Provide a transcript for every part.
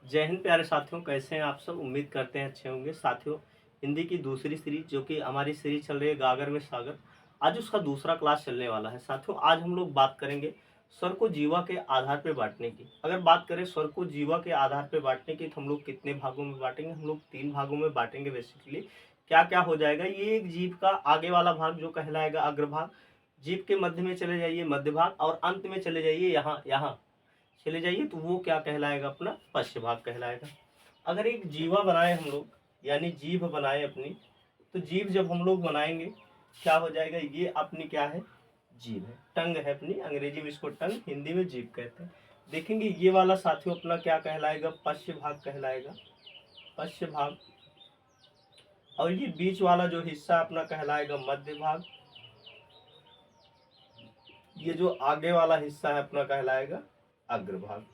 जय हिंद प्यारे साथियों, कैसे हैं आप सब। उम्मीद करते हैं अच्छे होंगे। साथियों, हिंदी की दूसरी सीरीज जो कि हमारी सीरीज चल रही है गागर में सागर, आज उसका दूसरा क्लास चलने वाला है। साथियों, आज हम लोग बात करेंगे स्वर को जीवा के आधार पर बांटने की। अगर बात करें स्वर को जीवा के आधार पर बांटने की तो हम लोग कितने भागों में बांटेंगे? हम लोग 3 भागों में बांटेंगे। बेसिकली क्या क्या हो जाएगा, ये एक जीभ का आगे वाला भाग जो कहलाएगा अग्रभाग, जीभ के मध्य में चले जाइए मध्य भाग, और अंत में चले जाइए यहाँ यहाँ चले जाइए तो वो क्या कहलाएगा? अपना पश्च भाग कहलाएगा। अगर एक जीवा बनाए हम लोग, यानी जीभ बनाए अपनी, तो जीभ जब हम लोग बनाएंगे क्या हो जाएगा? ये अपनी क्या है? जीभ है, टंग है अपनी। अंग्रेजी में इसको टंग, हिंदी में जीभ कहते हैं। देखेंगे ये वाला साथियों अपना क्या कहलाएगा? पश्च भाग कहलाएगा, पश्च भाग। और ये बीच वाला जो हिस्सा अपना कहलाएगा मध्य भाग। ये जो आगे वाला हिस्सा है अपना कहलाएगा अग्रभाग।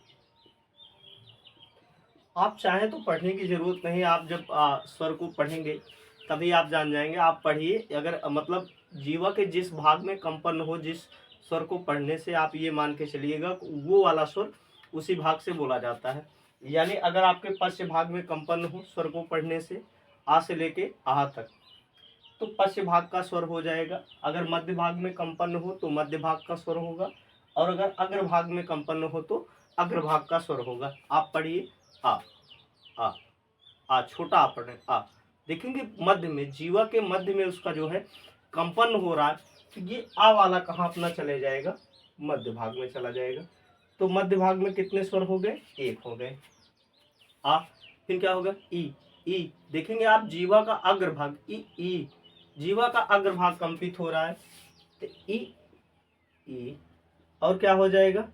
आप चाहें तो पढ़ने की जरूरत नहीं, आप जब स्वर को पढ़ेंगे तभी आप जान जाएंगे। आप पढ़िए, अगर मतलब जीवा के जिस भाग में कंपन हो, जिस स्वर को पढ़ने से आप ये मान के चलिएगा वो वाला स्वर उसी भाग से बोला जाता है। यानी अगर आपके पश्च भाग में कंपन हो स्वर को पढ़ने से, आ से लेके आह तक, तो पश्च भाग का स्वर हो जाएगा। अगर मध्य भाग में कंपन हो तो मध्य भाग का स्वर होगा, और अगर अग्र भाग में कंपन हो तो अग्र भाग का स्वर होगा। आप पढ़िए आ आ आ, छोटा आ पढ़े आ। देखेंगे मध्य में, जीवा के मध्य में उसका जो है कंपन हो रहा है, तो ये आ वाला कहाँ अपना चले जाएगा? मध्य भाग में चला जाएगा। तो मध्य भाग में कितने स्वर हो गए? एक हो गए आ। फिर क्या होगा? ई ई। देखेंगे आप जीवा का अग्रभाग ई ई, जीवा का अग्रभाग कंपित हो रहा है तो ई ई। और क्या हो जाएगा?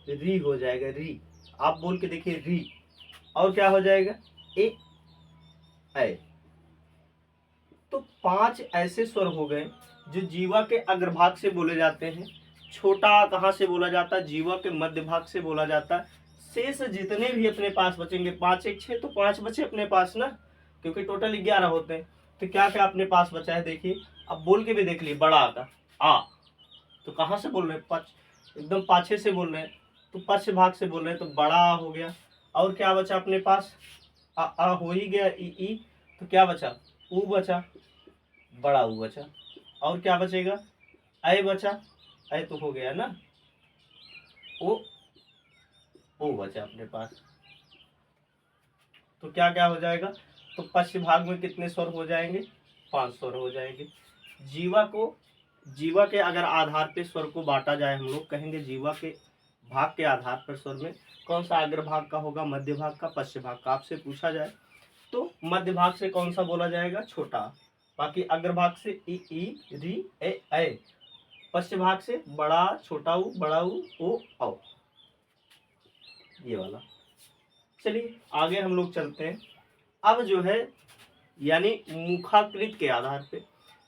री हो जाएगा, री। आप बोल के देखिए री। और क्या हो जाएगा? ए ऐ। तो 5 ऐसे स्वर हो गए जो जीवा के अग्रभाग से बोले जाते हैं। छोटा कहाँ से बोला जाता है? जीवा के मध्य भाग से बोला जाता है। शेष जितने भी अपने पास बचेंगे, 5 1 6, तो 5 बचे अपने पास ना, क्योंकि टोटल 11 होते हैं। तो क्या क्या अपने पास बचा है देखिए। अब बोल के भी देख लिए, बड़ा आता आ, तो कहाँ से बोल रहे हैं? एकदम पाछे से बोल रहे हैं, तो पश्च भाग से बोल रहे हैं, तो बड़ा हो गया। और क्या बचा अपने पास? आ हो ही गया, ई। तो क्या बचा? ऊ बचा, बड़ा ऊ बचा। और क्या बचेगा? ऐ बचा, ऐ तो हो गया ना। ओ बचा अपने पास। तो क्या क्या हो जाएगा? तो पश्च भाग में कितने स्वर हो जाएंगे? 5 स्वर हो जाएंगे। जीवा के अगर आधार पे स्वर को बांटा जाए, हम लोग कहेंगे जीवा के भाग के आधार पर स्वर में कौन सा अग्र भाग का होगा, मध्य भाग का, पश्च भाग का? आपसे पूछा जाए तो मध्य भाग से कौन सा बोला जाएगा? छोटा। बाकी अग्रभाग से ई री ए। पश्च भाग से बड़ा, छोटा ऊ, बड़ा ऊ, ओ औ। ये वाला। चलिए आगे हम लोग चलते हैं। अब जो है यानी मुखाकृत के आधार पे,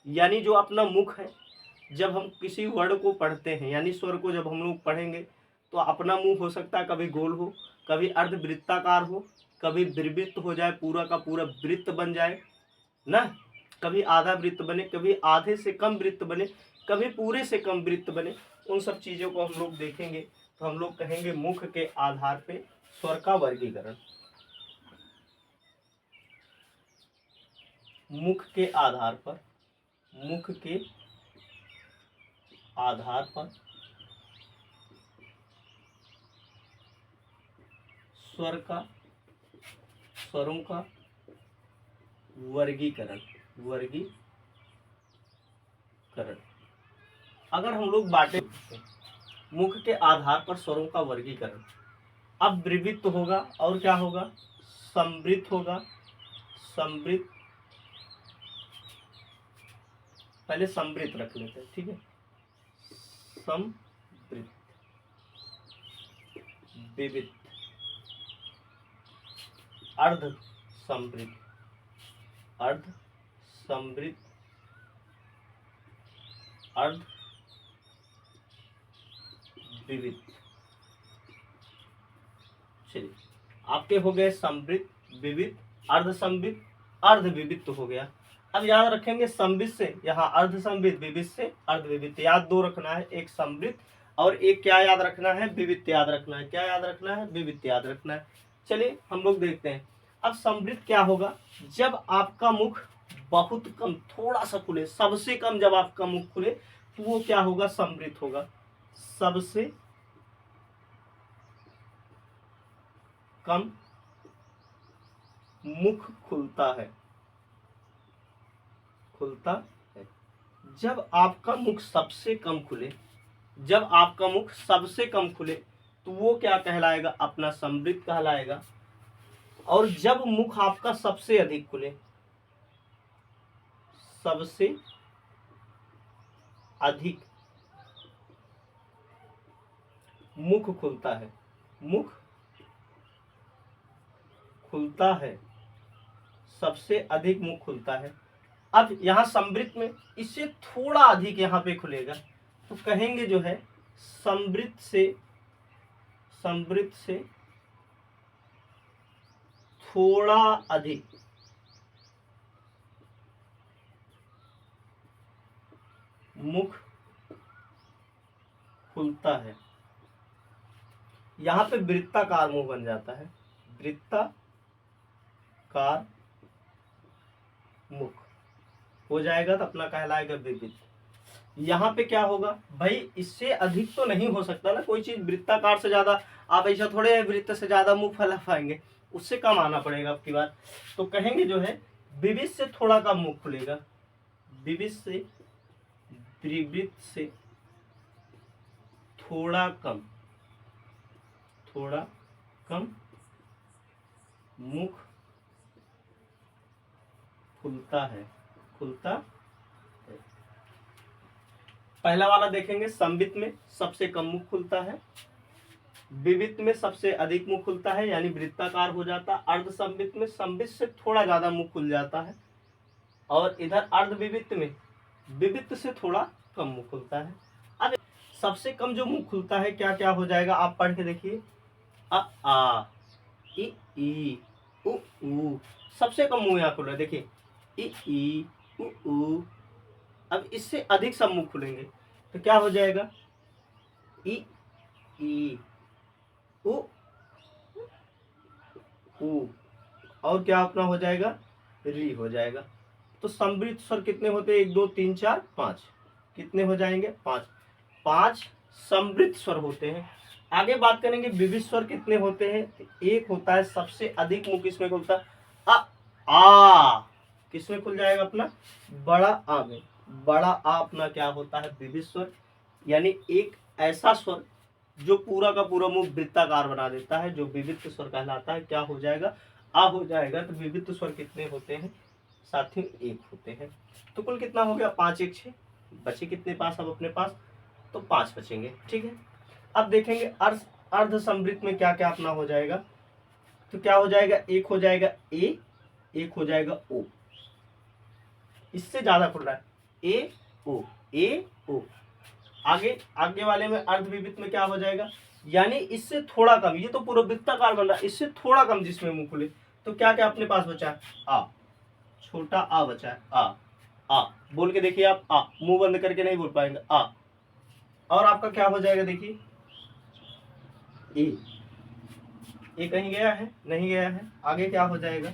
यानी जो अपना मुख है, जब हम किसी वर्ड को पढ़ते हैं यानी स्वर को जब हम लोग पढ़ेंगे तो अपना मुंह हो सकता है कभी गोल हो, कभी अर्धवृत्ताकार हो, कभी वृत्त हो जाए, पूरा का पूरा वृत्त बन जाए ना, कभी आधा वृत्त बने, कभी आधे से कम वृत्त बने, कभी पूरे से कम वृत्त बने। उन सब चीज़ों को हम लोग देखेंगे तो हम लोग कहेंगे मुख के आधार पे स्वर का वर्गीकरण। मुख के आधार पर, मुख के आधार पर स्वरों का वर्गीकरण। अगर हम लोग बांटे मुख के आधार पर स्वरों का वर्गीकरण, अब वृत्त होगा और क्या होगा? समृद्ध होगा। समृद्ध, पहले समृद्ध रख लेते हैं, ठीक है। समृद्ध, विविध, अर्ध समृद्ध, अर्ध समृद्ध, अर्ध विविध। चलिए आपके हो गए समृद्ध, विविध, अर्ध समृद्ध, अर्ध विविध तो हो गया। अब याद रखेंगे समृद्ध से यहाँ अर्ध समृद्ध, विविध से अर्ध विविध, याद दो रखना है, एक समृद्ध और एक क्या याद रखना है? विविध याद रखना है। क्या याद रखना है? विविध याद रखना है। चलिए हम लोग देखते हैं। अब समृद्ध क्या होगा, जब आपका मुख बहुत कम, थोड़ा सा खुले, सबसे कम जब आपका मुख खुले तो वो क्या होगा, समृद्ध होगा। सबसे कम मुख खुलता है, खुलता है। जब आपका मुख सबसे कम खुले, जब आपका मुख सबसे कम खुले तो वो क्या कहलाएगा, अपना समृद्ध कहलाएगा। और जब मुख आपका सबसे अधिक खुले, सबसे अधिक मुख खुलता है, मुख खुलता है, सबसे अधिक मुख खुलता है। अब यहाँ समृद्ध में इससे थोड़ा अधिक यहाँ पे खुलेगा तो कहेंगे जो है समृद्ध से, समृद्ध से थोड़ा अधिक मुख खुलता है। यहाँ पे वृत्ताकार मुंह बन जाता है, वृत्ताकार मुख हो जाएगा तो अपना कहलाएगा विविध। यहाँ पे क्या होगा भाई, इससे अधिक तो नहीं हो सकता ना कोई चीज, वृत्ताकार से ज्यादा आप ऐसा थोड़े वृत्त से ज्यादा मुंह फैला पाएंगे, उससे कम आना पड़ेगा आपकी बात। तो कहेंगे जो है विविध से थोड़ा कम मुंह खुलेगा, विविध से, विविध से थोड़ा कम, थोड़ा कम मुख खुलता है, खुलता है। पहला वाला देखेंगे, संबित में सबसे कम मुख खुलता है, विविध में सबसे अधिक मुख खुलता है यानी वृत्ताकार हो जाता है, अर्ध संबित में संबित से थोड़ा ज्यादा मुख खुल जाता है, और इधर अर्ध विविध में विविध से थोड़ा कम मुख खुलता है। अब सबसे कम जो मुख खुलता है क्या क्या हो जाएगा, आप पढ़ के देखिए, अ आ, इ ई, उ ऊ, सबसे कम मुंह यहाँ खुल रहा है, देखिए इ ई, उ ऊ। अब इससे अधिक सब मुंह खुलेंगे तो क्या हो जाएगा, इ ई, उ ऊ, और क्या अपना हो जाएगा, री हो जाएगा। तो समृद्ध स्वर कितने होते हैं, 1 2 3 4 5, कितने हो जाएंगे, 5, 5 समृद्ध स्वर होते हैं। आगे बात करेंगे विविध स्वर कितने होते हैं, एक होता है सबसे अधिक मुख किसमें खुलता है, आ, किसमें खुल जाएगा अपना, बड़ा आ में। बड़ा आ अपना क्या होता है, विविध स्वर, यानी एक ऐसा स्वर जो पूरा का पूरा मुख वृत्ताकार बना देता है, जो विविध स्वर कहलाता है, क्या हो जाएगा, आ हो जाएगा। तो विविध स्वर कितने होते हैं साथियों, 1 होते हैं। तो कुल कितना हो गया, 5 1 6, बचे कितने पास अब अपने पास, तो 5 बचेंगे, ठीक है। अब देखेंगे अर्ध, अर्ध समृद्ध में क्या क्या अपना हो जाएगा, तो क्या हो जाएगा, एक हो जाएगा ए, एक हो जाएगा ओ, इससे ज्यादा खुल रहा है, ए ओ, ए ओ। आगे आगे वाले में अर्ध विविध में क्या हो जाएगा, यानी इससे थोड़ा कम, ये तो पूरा वृत्ताकार बन रहा है, इससे थोड़ा कम जिसमें मुंह खुले, तो क्या क्या अपने पास बचा है, आ, छोटा आ बचा है, आ बोल के देखिए आप, आ मुंह बंद करके नहीं बोल पाएंगे, आ। और आपका क्या हो जाएगा, देखिए ए कहीं गया है, नहीं गया है। आगे क्या हो जाएगा,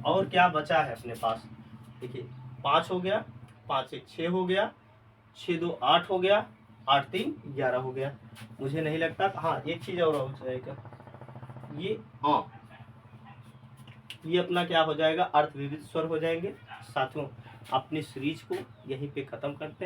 और क्या बचा है अपने पास, देखिए 5 हो गया, 5 1 6 हो गया, 6 2 8 हो गया, 8 3 11 हो गया। मुझे नहीं लगता, हाँ एक चीज और हो जाएगा, ये आ, ये अपना क्या हो जाएगा, अर्थ विविध स्वर हो जाएंगे। साथियों अपनी सीरीज को यहीं पे खत्म करते हैं।